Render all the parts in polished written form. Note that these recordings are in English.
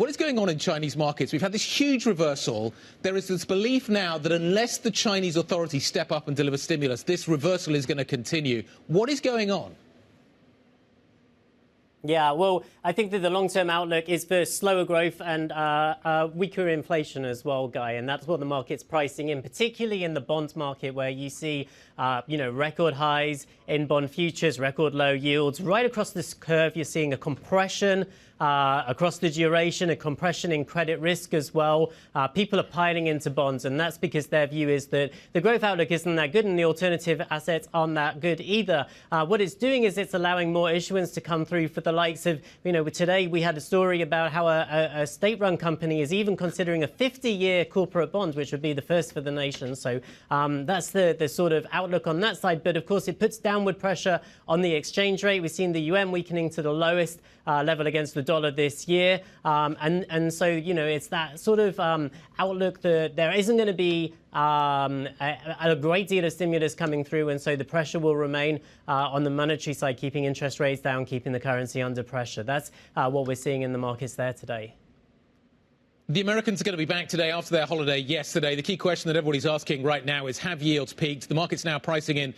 What is going on in Chinese markets? We've had this huge reversal. There is this belief now that unless the Chinese authorities step up and deliver stimulus, this reversal is going to continue. What is going on? Yeah, well, I think that the long-term outlook is for slower growth and weaker inflation as well, Guy. And that's what the market's pricing in, particularly in the bond market, where you see, record highs in bond futures, record low yields. Right across this curve, you're seeing a compression across the duration, a compression in credit risk as well. People are piling into bonds, and that's because their view is that the growth outlook isn't that good and the alternative assets aren't that good either. What it's doing is it's allowing more issuance to come through for the likes of, today we had a story about how a state-run company is even considering a 50-year corporate bond, which would be the first for the nation. So that's the sort of outlook on that side. But of course, it puts downward pressure on the exchange rate. We've seen the Yuan weakening to the lowest level against the dollar this year. And so, it's that sort of outlook that there isn't going to be a great deal of stimulus coming through. And so the pressure will remain on the monetary side, keeping interest rates down, keeping the currency under pressure. That's what we're seeing in the markets there today. The Americans are going to be back today after their holiday yesterday. The key question that everybody's asking right now is, have yields peaked? The market's now pricing in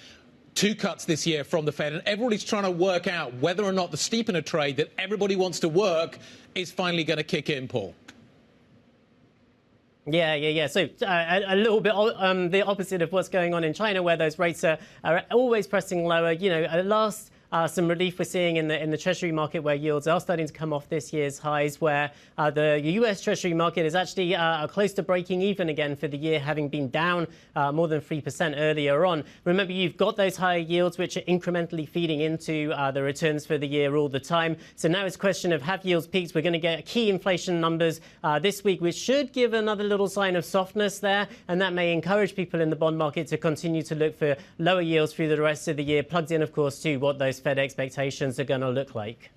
2 cuts this year from the Fed, and everybody's trying to work out whether or not the steepener trade that everybody wants to work is finally going to kick in, Paul. Yeah. So a little bit the opposite of what's going on in China, where those rates are always pressing lower. At last, some relief we're seeing in the Treasury market, where yields are starting to come off this year's highs, where the US Treasury market is actually close to breaking even again for the year, having been down more than 3% earlier on. Remember, you've got those higher yields, which are incrementally feeding into the returns for the year all the time. So now it's a question of, have yields peaked? We're going to get key inflation numbers this week, which should give another little sign of softness there, and that may encourage people in the bond market to continue to look for lower yields through the rest of the year, plugged in, of course, to what those Fed expectations are going to look like.